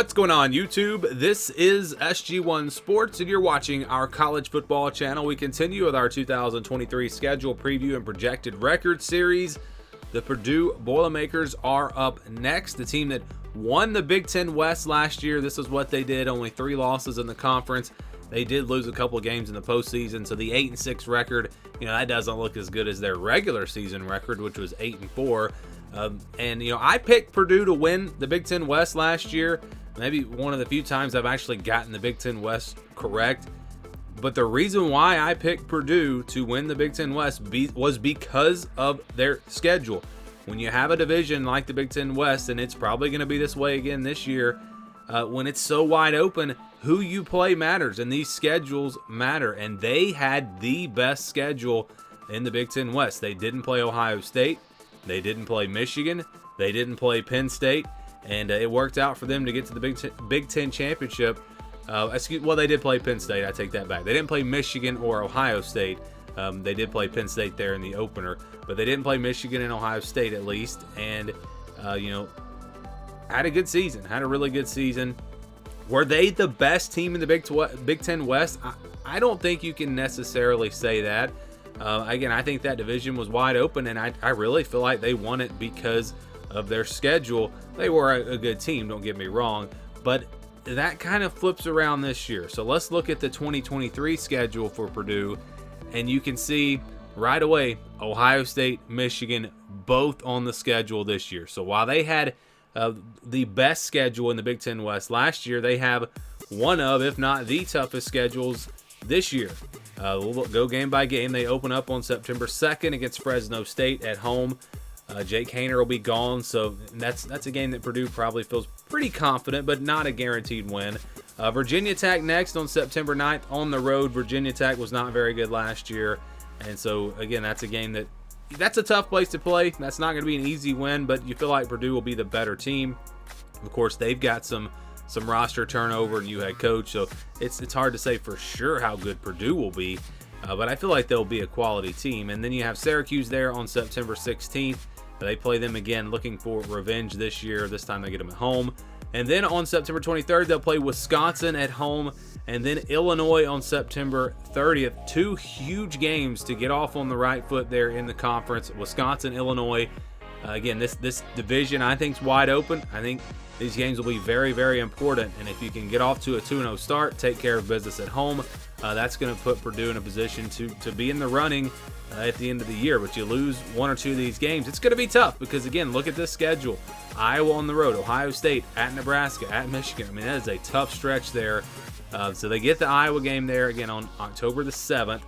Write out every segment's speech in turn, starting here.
What's going on, YouTube? This is SG1 Sports, and you're watching our college football channel. We continue with our 2023 schedule preview and projected record series. The Purdue Boilermakers are up next, the team that won the Big Ten West last year. This is what they did, only 3 losses in the conference. They did lose a couple of games in the postseason, so the 8-6 record, that doesn't look as good as their regular season record, which was 8-4. I picked Purdue to win the Big Ten West last year. Maybe one of the few times I've actually gotten the Big Ten West correct. But the reason why I picked Purdue to win the Big Ten West was because of their schedule. When you have a division like the Big Ten West, and it's probably going to be this way again this year, when it's so wide open, who you play matters, and these schedules matter. And they had the best schedule in the Big Ten West. They didn't play Ohio State. They didn't play Michigan. They didn't play Penn State. And it worked out for them to get to the Big Ten championship. They did play Penn State. I take that back. They didn't play Michigan or Ohio State. They did play Penn State there in the opener, but they didn't play Michigan and Ohio State at least. And had a good season. Had a really good season. Were they the best team in the Big Ten West? I don't think you can necessarily say that. Again, I think that division was wide open, and I really feel like they won it because of their schedule. They were a good team, don't get me wrong, but that kind of flips around this year. So let's look at the 2023 schedule for Purdue, and you can see right away Ohio State, Michigan, both on the schedule this year. So while they had the best schedule in the Big Ten West last year, they have one of, if not the toughest schedules this year. We'll go game by game. They open up on September 2nd against Fresno State at home. Jake Haener will be gone, so that's a game that Purdue probably feels pretty confident, but not a guaranteed win. Virginia Tech next on September 9th on the road. Virginia Tech was not very good last year, and so again, that's a game that's a tough place to play. That's not going to be an easy win, but you feel like Purdue will be the better team. Of course, they've got some roster turnover and new head coach, so it's hard to say for sure how good Purdue will be, but I feel like they'll be a quality team. And then you have Syracuse there on September 16th. They play them again, looking for revenge this year. This time they get them at home. And then on September 23rd, they'll play Wisconsin at home, and then Illinois on September 30th. 2 huge games to get off on the right foot there in the conference. Wisconsin, Illinois. Again, this division I think is wide open. I think these games will be very, very important. And if you can get off to a 2-0 start, take care of business at home, that's going to put Purdue in a position to be in the running at the end of the year. But you lose 1 or 2 of these games, it's going to be tough because, again, look at this schedule. Iowa on the road, Ohio State, at Nebraska, at Michigan. I mean, that is a tough stretch there. So they get the Iowa game there, again, on October the 7th.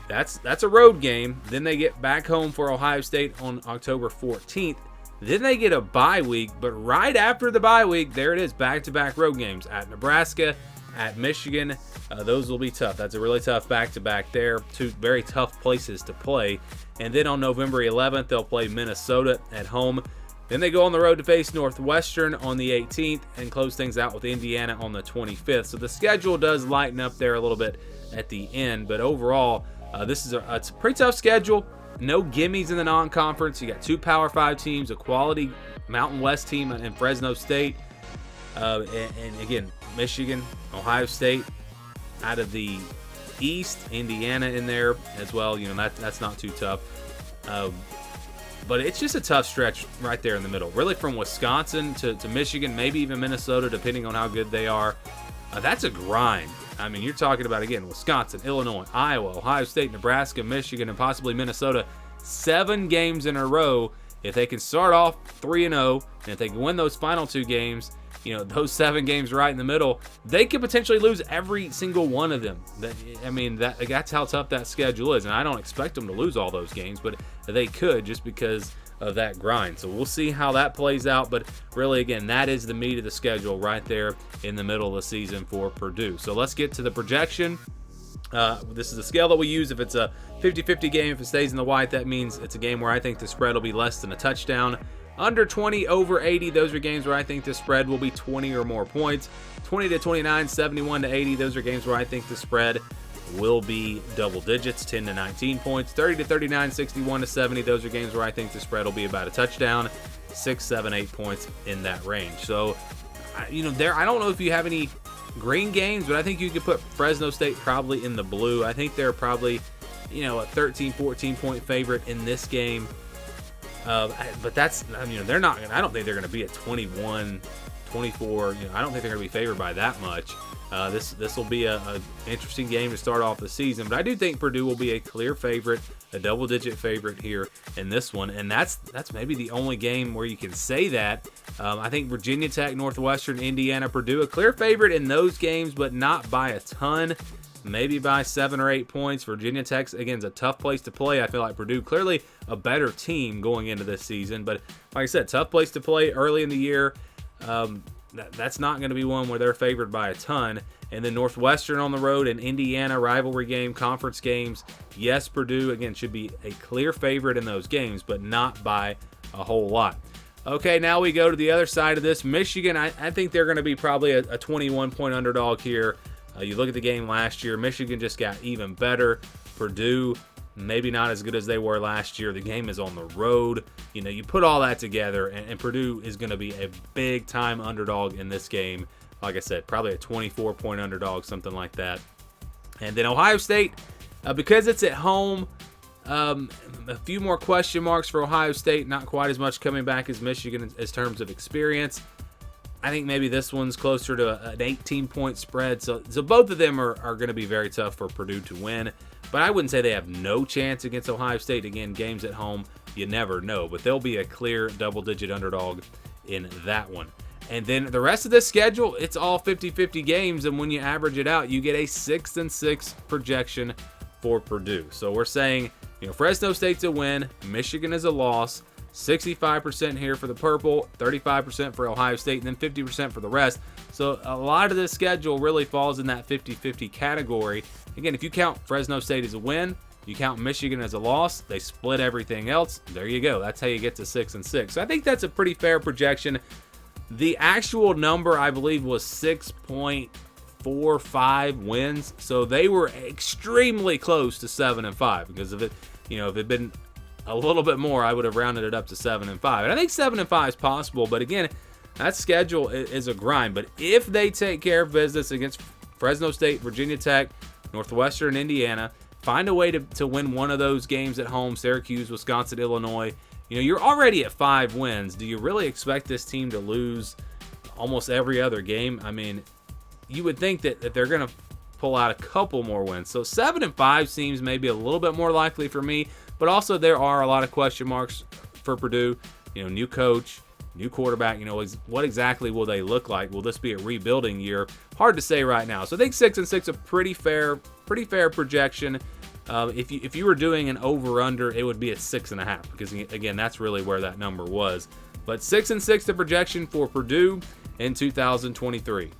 That's a road game. Then they get back home for Ohio State on October 14th. Then they get a bye week, but right after the bye week, there it is, back-to-back road games at Nebraska, at Michigan. Those will be tough. That's a really tough back-to-back there. 2 very tough places to play. And then on November 11th, they'll play Minnesota at home. Then they go on the road to face Northwestern on the 18th and close things out with Indiana on the 25th. So the schedule does lighten up there a little bit at the end, but overall, it's a pretty tough schedule. No gimmies in the non-conference. You got 2 Power 5 teams, a quality Mountain West team in Fresno State, and again, Michigan, Ohio State out of the East, Indiana in there as well. That's not too tough. But it's just a tough stretch right there in the middle. Really from Wisconsin to Michigan, maybe even Minnesota, depending on how good they are. That's a grind. I mean, you're talking about, again, Wisconsin, Illinois, Iowa, Ohio State, Nebraska, Michigan, and possibly Minnesota. 7 games in a row. If they can start off 3-0, and if they can win those final 2 games, those 7 games right in the middle, they could potentially lose every single one of them. That's how tough that schedule is. And I don't expect them to lose all those games, but they could just because of that grind. So we'll see how that plays out. But really, again, that is the meat of the schedule right there in the middle of the season for Purdue. So let's get to the projection. This is a scale that we use. If it's a 50-50 game, if it stays in the white, that means it's a game where I think the spread will be less than a touchdown. Under 20, over 80, those are games where I think the spread will be 20 or more points. 20-29, 71-80, those are games where I think the spread will be double digits, 10-19 points. 30-39, 61-70, those are games where I think the spread will be about a touchdown. 6, 7, 8 points in that range. So I don't know if you have any green games, but I think you could put Fresno State probably in the blue. I think they're probably, a 13, 14-point favorite in this game. But that's, they're not, I don't think they're going to be at 21, 24. I don't think they're going to be favored by that much. This will be a interesting game to start off the season, but I do think Purdue will be a clear favorite, a double-digit favorite here in this one, and that's maybe the only game where you can say that. I think Virginia Tech, Northwestern, Indiana, Purdue, a clear favorite in those games, but not by a ton. Maybe by 7 or 8 points. Virginia Tech, again, is a tough place to play. I feel like Purdue, clearly a better team going into this season, but like I said, tough place to play early in the year. That's not going to be one where they're favored by a ton. And then Northwestern on the road and Indiana, rivalry game, conference games. Yes, Purdue, again, should be a clear favorite in those games, but not by a whole lot. Okay, now we go to the other side of this. Michigan, I think they're going to be probably a 21-point underdog here. You look at the game last year, Michigan just got even better. Purdue, maybe not as good as they were last year. The game is on the road. You put all that together, and Purdue is going to be a big-time underdog in this game. Like I said, probably a 24-point underdog, something like that. And then Ohio State, because it's at home, a few more question marks for Ohio State. Not quite as much coming back as Michigan in terms of experience. I think maybe this one's closer to an 18-point spread. So both of them are going to be very tough for Purdue to win. But I wouldn't say they have no chance against Ohio State. Again, games at home, you never know. But they'll be a clear double-digit underdog in that one. And then the rest of the schedule, it's all 50-50 games. And when you average it out, you get a 6-6 projection for Purdue. So we're saying, Fresno State's a win, Michigan is a loss, 65% here for the Purple, 35% for Ohio State, and then 50% for the rest. So a lot of this schedule really falls in that 50-50 category. Again, if you count Fresno State as a win, you count Michigan as a loss, they split everything else. There you go. That's how you get to 6-6. So I think that's a pretty fair projection. The actual number, I believe, was 6.45 wins. So they were extremely close to 7-5 because of it. If it had been a little bit more, I would have rounded it up to 7-5. And I think 7-5 is possible, but again, that schedule is a grind. But if they take care of business against Fresno State, Virginia Tech, Northwestern, Indiana, find a way to win one of those games at home, Syracuse, Wisconsin, Illinois, you're already at 5 wins. Do you really expect this team to lose almost every other game? I mean, you would think that they're going to pull out a couple more wins. So 7-5 seems maybe a little bit more likely for me. But also there are a lot of question marks for Purdue. New coach, new quarterback. What exactly will they look like? Will this be a rebuilding year? Hard to say right now. So I think 6-6 a pretty fair projection. If you were doing an over/under, it would be at 6.5 because again, that's really where that number was. But 6-6 the projection for Purdue in 2023.